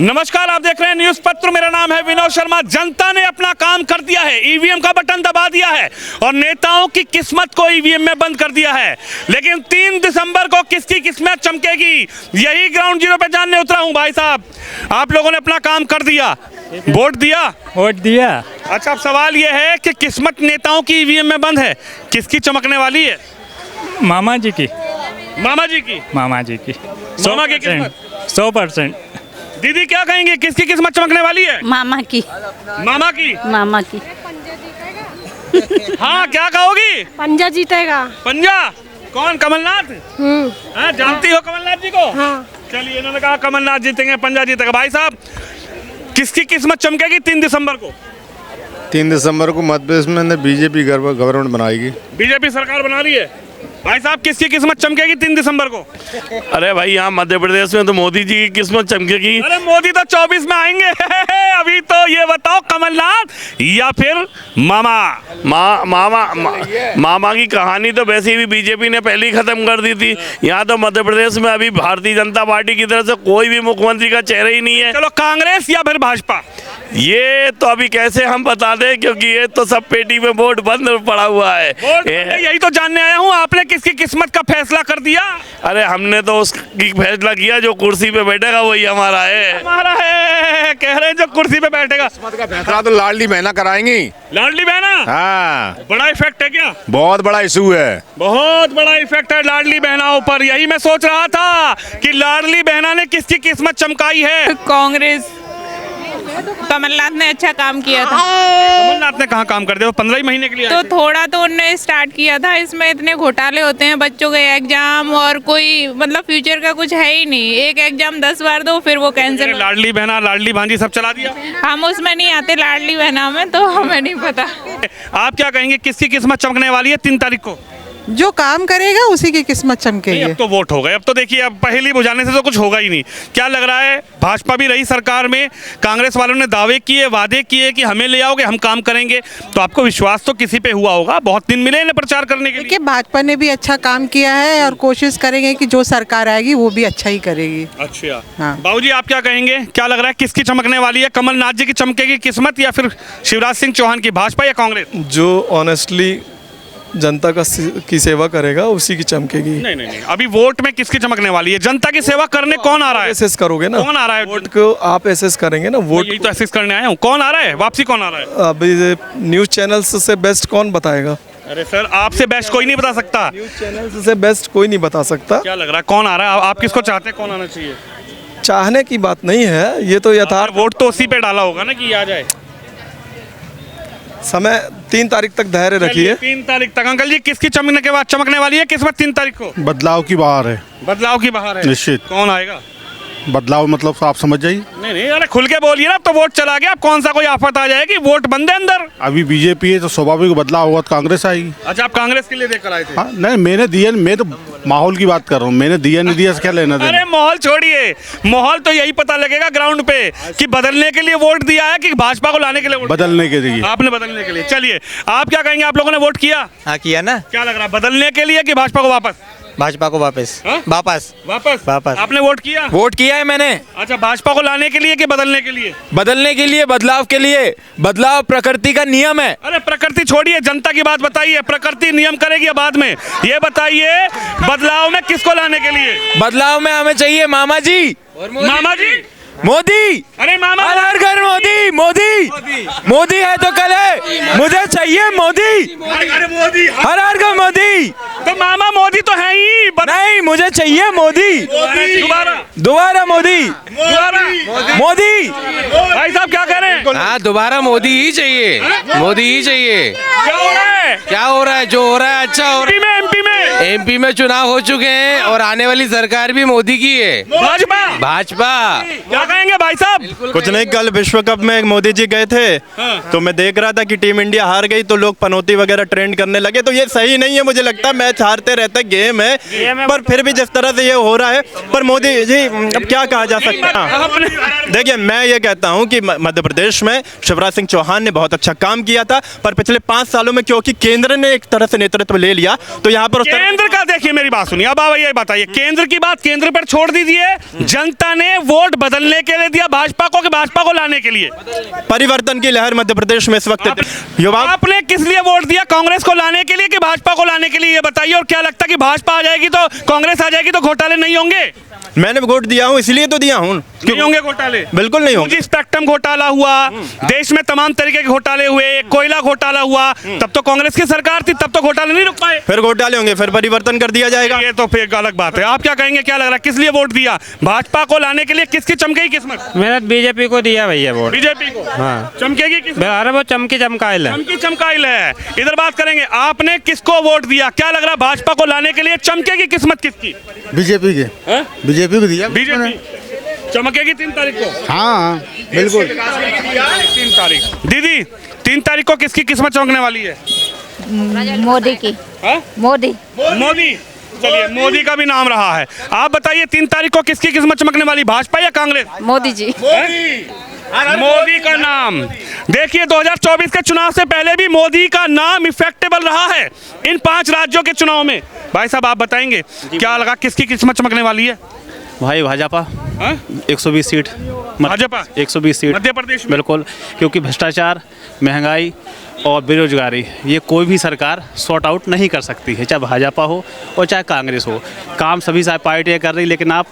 नमस्कार, आप देख रहे हैं न्यूज पत्र। मेरा नाम है विनोद शर्मा। जनता ने अपना काम कर दिया है, ईवीएम का बटन दबा दिया है और नेताओं की किस्मत को ईवीएम में बंद कर दिया है। लेकिन 3 दिसंबर को किसकी किस्मत चमकेगी, यही ग्राउंड जीरो पे जानने उतरा हूं। भाई साहब, आप लोगों ने अपना काम कर दिया, वोट दिया। अच्छा, अब सवाल यह है कि किस्मत नेताओं की ईवीएम में बंद है, किसकी चमकने वाली है? मामा जी की। मामा जी की। मामा जी की। मामा की किस्मत 100%। दीदी क्या कहेंगे, किसकी किस्मत चमकने वाली है? मामा की। मामा की। मामा की। हाँ, क्या कहोगी? पंजा जीतेगा। पंजा? कौन? कमलनाथ? हाँ, जानती हो कमलनाथ जी को? हाँ। चलिए, इन्होंने कहा कमलनाथ जीतेंगे, पंजा जीतेगा। भाई साहब, किसकी किस्मत चमकेगी 3 दिसंबर को? 3 दिसंबर को मध्य प्रदेश में बीजेपी गवर्नमेंट बनाएगी। बीजेपी सरकार बना रही है। भाई साहब, किसकी किस्मत चमकेगी 3 दिसंबर को? अरे भाई, यहाँ मध्य प्रदेश में तो मोदी जी की किस्मत चमकेगी। अरे मोदी तो 24 में आएंगे। अभी तो ये बताओ, कमलनाथ या फिर मामा? मामा की कहानी तो वैसे भी बीजेपी ने पहले ही खत्म कर दी थी। यहाँ तो मध्य प्रदेश में अभी भारतीय जनता पार्टी की तरफ से कोई भी मुख्यमंत्री का चेहरा ही नहीं है। चलो, कांग्रेस या फिर भाजपा? ये तो अभी कैसे हम बता दें, क्योंकि ये तो सब पेटी में वोट बंद पड़ा हुआ है। यही तो जानने आया हूँ, आपने किसकी किस्मत का फैसला कर दिया? अरे हमने तो उसकी फैसला किया, जो कुर्सी पे बैठेगा वही हमारा है। हमारा है, कह रहे हैं जो कुर्सी पे बैठेगा। फैसला तो लाडली बहना कराएंगी। लाडली बहना? हाँ, बड़ा इफेक्ट है क्या? बहुत बड़ा इशू है। बहुत बड़ा इफेक्ट है लाडली बहनाओं पर। यही मैं सोच रहा था कि लाडली बहना ने किसकी किस्मत चमकाई है। कांग्रेस। कमलनाथ ने अच्छा काम किया था। कमलनाथ ने कहाँ काम कर दिया? वो 15 ही महीने के लिए तो थोड़ा तो उनने स्टार्ट किया था। इसमें इतने घोटाले होते हैं, बच्चों के एग्जाम और कोई मतलब फ्यूचर का कुछ है ही नहीं। एक एग्जाम 10 बार दो, फिर वो कैंसिल। लाडली बहना, लाडली भांजी सब चला दिया। हम उसमें नहीं आते, लाडली बहना में, तो हमें नहीं पता। आप क्या कहेंगे, किसकी किस्मत चमकने वाली है 3 तारीख को? जो काम करेगा उसी की किस्मत चमकेगी। अब तो वोट हो गए। अब तो देखिए, अब पहली बुझाने से तो कुछ होगा ही नहीं। क्या लग रहा है, भाजपा भी रही सरकार में, कांग्रेस वालों ने दावे किए, वादे किए कि हमें ले आओगे, हम काम करेंगे, तो आपको विश्वास तो किसी पे हुआ होगा? बहुत दिन मिले इन्हें प्रचार करने के लिए। देखिए, भाजपा ने भी अच्छा काम किया है और कोशिश करेंगे कि जो सरकार आएगी वो भी अच्छा ही करेगी। अच्छा, हाँ। बाबूजी, आप क्या कहेंगे, क्या लग रहा है, किसकी चमकने वाली है? कमलनाथ जी की चमकेगी किस्मत या फिर शिवराज सिंह चौहान की, भाजपा या कांग्रेस? जो ऑनेस्टली जनता की सेवा करेगा उसी की चमकेगी। नहीं, अभी वोट में किसकी चमकने वाली है? जनता की सेवा करने कौन आ रहा है? एसेस करोगे ना, कौन आ रहा है? वोट को आप एसेस करेंगे ना, वोट यही तो एसेस करने आया हूँ। कौन आ रहा है वापसी? कौन आ रहा है? अभी न्यूज चैनल्स से बेस्ट कौन बताएगा? अरे सर, आपसे बेस्ट कोई नहीं बता सकता। न्यूज चैनल्स से बेस्ट कोई नहीं बता सकता। क्या लग रहा है, कौन आ रहा है? आप किसको चाहते हैं, कौन आना चाहिए? चाहने की बात नहीं है, ये तो यथार्थ। वोट तो उसी पे डाला होगा ना कि आ जाए। समय 3 तारीख तक धैर्य रखिए। 3 तारीख तक। अंकल जी, किसकी चमकने वाली है किस्मत 3 तारीख को? बदलाव की बहार है। बदलाव की बहार है। निश्चित। कौन आएगा? बदलाव मतलब आप समझ जाइए। नहीं, अरे खुल के बोलिए ना। अब तो वोट चला गया, अब कौन सा कोई आफत आ जाएगी? वोट बंद है अंदर। अभी बीजेपी है तो स्वाभाविक बदलाव होगा तो कांग्रेस आएगी। अच्छा, आप कांग्रेस के लिए देकर आए थे? हाँ, नहीं, मैंने दिया, मैं तो माहौल की बात कर रहा हूँ। मैंने दिया नहीं दिया से क्या लेना देना। अरे माहौल छोड़िए, माहौल तो यही पता लगेगा ग्राउंड पे कि बदलने के लिए वोट दिया है कि भाजपा को लाने के लिए वोट? बदलने के लिए। आपने बदलने के लिए। चलिए, आप क्या कहेंगे, आप लोगों ने वोट किया? हाँ, किया ना। क्या लग रहा है, बदलने के लिए कि भाजपा को वापस? भाजपा को वापस। हाँ? वापस। आपने वोट किया? वोट किया है मैंने। अच्छा, भाजपा को लाने के लिए कि बदलने के लिए? बदलने के लिए, बदलाव के लिए। बदलाव प्रकृति का नियम है। अरे प्रकृति छोड़िए, जनता की बात बताइए। प्रकृति नियम करेगी या बाद में? ये बताइए, बदलाव में किसको लाने के लिए? बदलाव में हमें चाहिए मामा जी। मामा जी? मोदी। अरे मामा, हर घर मोदी। मोदी है तो कल है। मुझे चाहिए मोदी। मोदी, हर घर मोदी। तो मामा मोदी तो है ही। नहीं, मुझे चाहिए मोदी। दोबारा मोदी। मोदी। भाई साहब क्या कह रहे हैं? हाँ, दोबारा मोदी ही चाहिए। मोदी ही चाहिए। क्या हो रहा है? क्या हो रहा है? जो हो रहा है अच्छा हो रहा है। एमपी में चुनाव हो चुके हैं और आने वाली सरकार भी मोदी की है। भाजपा। भाजपा। क्या कहेंगे भाई साहब, कुछ नहीं, कल विश्व कप में मोदी जी गए थे तो मैं देख रहा था कि टीम इंडिया हार गई तो लोग पनौती वगैरह ट्रेंड करने लगे, तो ये सही नहीं है। मुझे लगता है मैच हारते रहते गेम है, पर फिर भी जिस तरह से ये हो रहा है, पर मोदी जी अब क्या कहा जा सकता है। देखिए मैं ये कहता हूँ कि मध्य प्रदेश में शिवराज सिंह चौहान ने बहुत अच्छा काम किया था, पर पिछले 5 सालों में क्योंकि केंद्र ने एक तरह से नेतृत्व ले लिया तो यहाँ पर केंद्र का देखिए, मेरी बात सुनिए, अब आप ये बताइए, केंद्र की बात केंद्र पर छोड़ दीजिए, जनता ने वोट बदलने के लिए दिया भाजपा को कि भाजपा को लाने के लिए? परिवर्तन की लहर मध्य प्रदेश में इस वक्त युवा। आपने किस लिए वोट दिया, कांग्रेस को लाने के लिए कि भाजपा को लाने के लिए, ये बताइए। और क्या लगता है कि भाजपा आ जाएगी तो कांग्रेस आ जाएगी तो घोटाले नहीं होंगे? मैंने वोट दिया हूँ इसलिए तो दिया हूँ। नहीं होंगे घोटाले? बिल्कुल नहीं होंगे। स्पेक्ट्रम घोटाला हुआ, देश में तमाम तरीके के घोटाले हुए, कोयला घोटाला हुआ, तब तो कांग्रेस की सरकार थी, तब तो घोटाले नहीं रुक पाए। फिर घोटाले होंगे, फिर परिवर्तन कर दिया जाएगा। ये तो फिर अलग बात है। आप क्या कहेंगे, क्या लग रहा है, किस लिए वोट दिया? भाजपा को लाने के लिए किसकी चमकेगी किस्मत? मैंने बीजेपी को दिया भैया वोट। बीजेपी को? हाँ। चमकेगी किस्मत? अरे वो चमकी चमकाइल है। चमकी चमकाइल है। इधर बात करेंगे, आपने किसको वोट दिया, क्या लग रहा है भाजपा को लाने के लिए चमकेगी किस्मत किसकी? बीजेपी के, बीजेपी को दिया। बीजेपी चमकेगी 3 तारीख को? हाँ बिल्कुल। 3 तारीख। दीदी 3 तारीख को किसकी किस्मत चमकने वाली है? मोदी की। मोदी। मोदी। चलिए, मोदी का भी नाम रहा है। आप बताइए 3 तारीख को किसकी किस्मत चमकने वाली, भाजपा या कांग्रेस? मोदी जी। मोदी का नाम। देखिए 2024 के चुनाव से पहले भी मोदी का नाम इफेक्टेबल रहा है इन 5 राज्यों के चुनाव में। भाई साहब आप बताएंगे क्या लगा, किसकी किस्मत चमकने वाली है? भाई भाजपा 120 सीट, भाजपा 120 सीट मध्य प्रदेश में। बिल्कुल, क्योंकि भ्रष्टाचार, महंगाई और बेरोजगारी ये कोई भी सरकार सॉर्ट आउट नहीं कर सकती है, चाहे भाजपा हो और चाहे कांग्रेस हो। काम सभी पार्टियाँ कर रही, लेकिन आप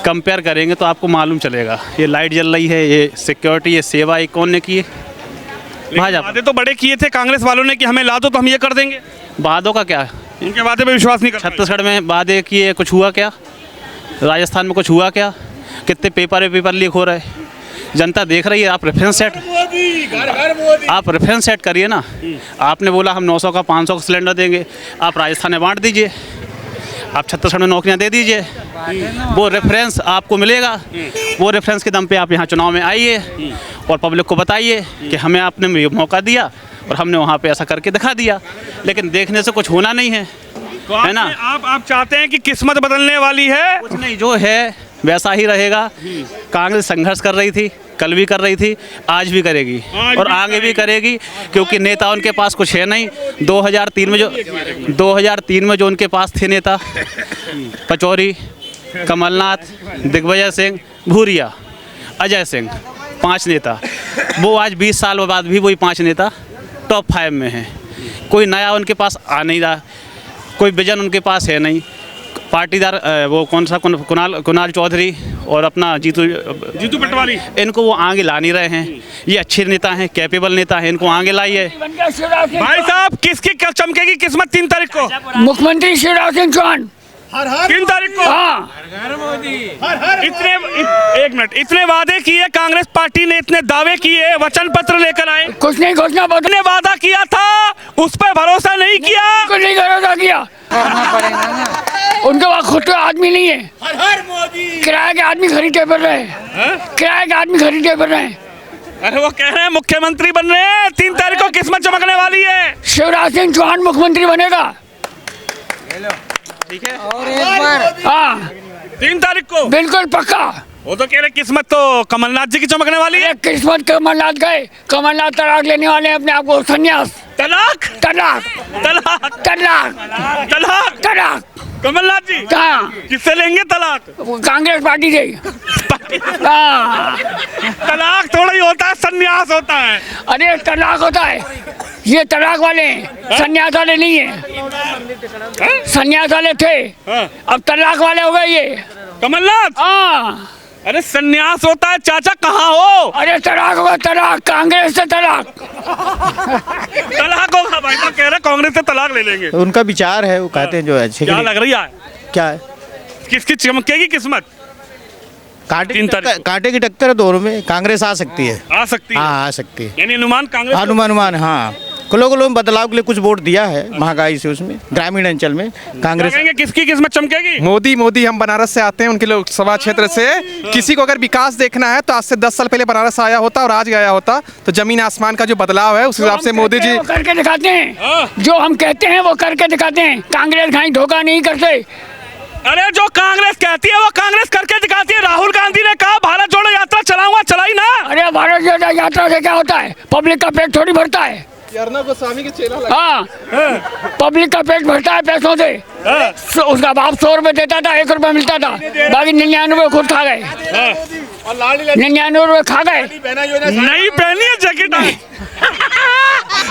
कंपेयर करेंगे तो आपको मालूम चलेगा। ये लाइट जल रही है, ये सिक्योरिटी, ये सेवा, ये कौन ने की है? भाजपा। वादे तो बड़े किए थे कांग्रेस वालों ने कि हमें ला दो तो हम ये कर देंगे। वादों का क्या, उनके वादे पे विश्वास नहीं कर। छत्तीसगढ़ में वादे किए, कुछ हुआ क्या? राजस्थान में कुछ हुआ क्या? कितने पेपर लीक हो रहे, जनता देख रही है। आप रेफरेंस सेट करिए ना। आपने बोला हम 900 का 500 का सिलेंडर देंगे, आप राजस्थान में बांट दीजिए, आप छत्तीसगढ़ में नौकरियां दे दीजिए, वो रेफरेंस आपको मिलेगा। वो रेफरेंस के दम पे आप यहाँ चुनाव में आइए और पब्लिक को बताइए कि हमें आपने मौका दिया और हमने वहाँ पे ऐसा करके दिखा दिया, लेकिन देखने से कुछ होना नहीं है, तो है ना? आप चाहते हैं कि किस्मत बदलने वाली है? कुछ नहीं, जो है वैसा ही रहेगा। कांग्रेस संघर्ष कर रही थी, कल भी कर रही थी, आज भी करेगी और आगे भी करेगी, क्योंकि नेता उनके पास कुछ है नहीं। 2003 में जो उनके पास थे नेता, पचौरी, कमलनाथ, दिग्विजय सिंह, भूरिया, अजय सिंह, 5 नेता, वो आज 20 साल बाद भी वही 5 नेता टॉप 5 में हैं। कोई नया उनके पास आ नहीं रहा, कोई विजन उनके पास है नहीं। पाटीदार वो कौन सा कुणाल चौधरी और अपना जीतू पटवारी, इनको वो आगे ला नहीं रहे हैं। ये अच्छे नेता हैं, कैपेबल नेता हैं, इनको आगे लाइए। भाई साहब किसकी चमकेगी किस्मत 3 तारीख को? मुख्यमंत्री शिवराज सिंह चौहान। 3 तारीख को? हाँ। एक मिनट, इतने वादे किए कांग्रेस पार्टी ने, इतने दावे किए, वचन पत्र लेकर आए, कुछ नहीं, घोषणा पत्र ने वादा किया था, उस पर भरोसा नहीं किया। कुछ नहीं भरोसा किया। उनके पास खुद का आदमी नहीं है, किराए के आदमी खरीदे फिर रहे, किराए के आदमी खरीदे फिर रहे। अरे वो कह रहे हैं मुख्यमंत्री बन रहे हैं, 3 तारीख को किस्मत चमकने वाली है। शिवराज सिंह चौहान मुख्यमंत्री बनेगा। ठीक है, और एक बार हाँ 3 तारीख को बिल्कुल पक्का। वो तो कह रहे किस्मत तो कमलनाथ जी की चमकने वाली है। किस्मत कमलनाथ गए, कमलनाथ तलाक लेने वाले हैं, अपने आप को संन्यास। तलाक तलाक तलाक तलाक तलाक तलाक। कमलनाथ जी कहाँ? किससे लेंगे तलाक? कांग्रेस पार्टी से। हाँ। तलाक थोड़ा ही होता है, संन्यास होता है। अरे तलाक होता है, ये तलाक वाले हैं, संन्यास वाले नहीं है। संन्यास वाले थे, अब तलाक वाले हो गए ये कमलनाथ। हाँ। अरे संन्यास होता है चाचा, कहाँ हो? अरे तलाक होगा, तलाक, कांग्रेस से तलाक। तलाक होगा भाई साहब, कह रहे कांग्रेस से तलाक ले लेंगे। उनका विचार है, वो कहते हैं जो अच्छे। क्या लग रही है, क्या है, किसकी चमकेगी किस्मत? कांटे की टक्कर है दोनों में, कांग्रेस आ सकती है। आ सकती है? हाँ आ सकती है। यानी अनुमान कांग्रेस? अनुमान हाँ, लोगों में बदलाव के लिए कुछ वोट दिया है महंगाई से, उसमें ग्रामीण अंचल में कांग्रेस। कहेंगे किसकी किस्मत चमकेगी? मोदी मोदी। हम बनारस से आते हैं, उनके लोकसभा क्षेत्र से। किसी को अगर विकास देखना है तो आज से 10 साल पहले बनारस आया होता और आज गया होता, तो जमीन आसमान का जो बदलाव है उस हिसाब से मोदी जी वो करके दिखाते हैं, जो हम कहते हैं वो करके दिखाते हैं। कांग्रेस कहीं धोखा नहीं करते। अरे जो कांग्रेस कहती है वो कांग्रेस करके दिखाती है। राहुल गांधी ने कहा भारत जोड़ो यात्रा चलाऊंगा, चलाई ना। अरे भारत जोड़ो यात्रा से क्या होता है? पब्लिक का पेट थोड़ी भरता है। गोस्वामी के चेला हाँ, पब्लिक का पेट भरता है पैसों से। उसका बाप 100 रुपए देता था, 1 रुपया मिलता था, बाकी 99 खुद खा गए। 99 रुपए खा गए। नहीं पहनी है जैकेट।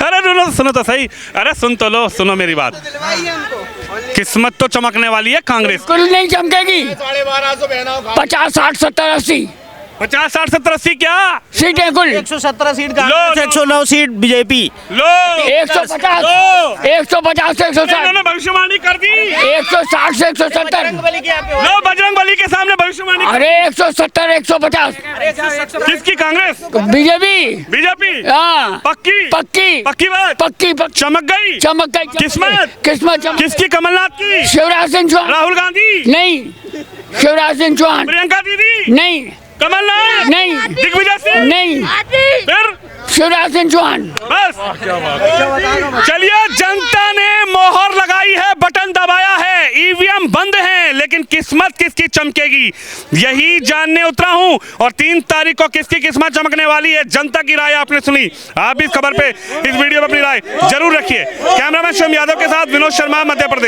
अरे सुनो तो सही। अरे सुन तो लो, सुनो मेरी बात। किस्मत तो चमकने वाली है कांग्रेस। कुल नहीं चमकेगी। 50, 60, 70, 80 50, 60, 70, 80 क्या सीटें कुल? 117 सीट कांग्रेस, 109 सीट बीजेपी। लो 150, 150 से 160। इन्होंने भविष्यवाणी कर दी। 160 से 170। लो बजरंग बली के सामने भविष्यवाणी। अरे 170, 150। किसकी? कांग्रेस, बीजेपी। बीजेपी। हाँ, पक्की पक्की पक्की बात। पक्की चमक गई, चमक गई। किस्मत चमक। किसकी? कमलनाथ की, शिवराज सिंह चौहान। राहुल गांधी नहीं, शिवराज सिंह चौहान। प्रियंका दीदी नहीं, कमलनाथ नहीं, दिग्विजय सिंह नहीं, फिर शिवराज सिंह चौहान। बस चलिए, जनता ने मोहर लगाई है, बटन दबाया है, ईवीएम बंद है, लेकिन किस्मत किसकी चमकेगी यही जानने उतरा हूं। और 3 तारीख को किसकी किस्मत चमकने वाली है, जनता की राय आपने सुनी। आप भी इस खबर पे, इस वीडियो पे अपनी राय जरूर रखिए। कैमरामैन शिवम यादव के साथ विनोद शर्मा, मध्य प्रदेश।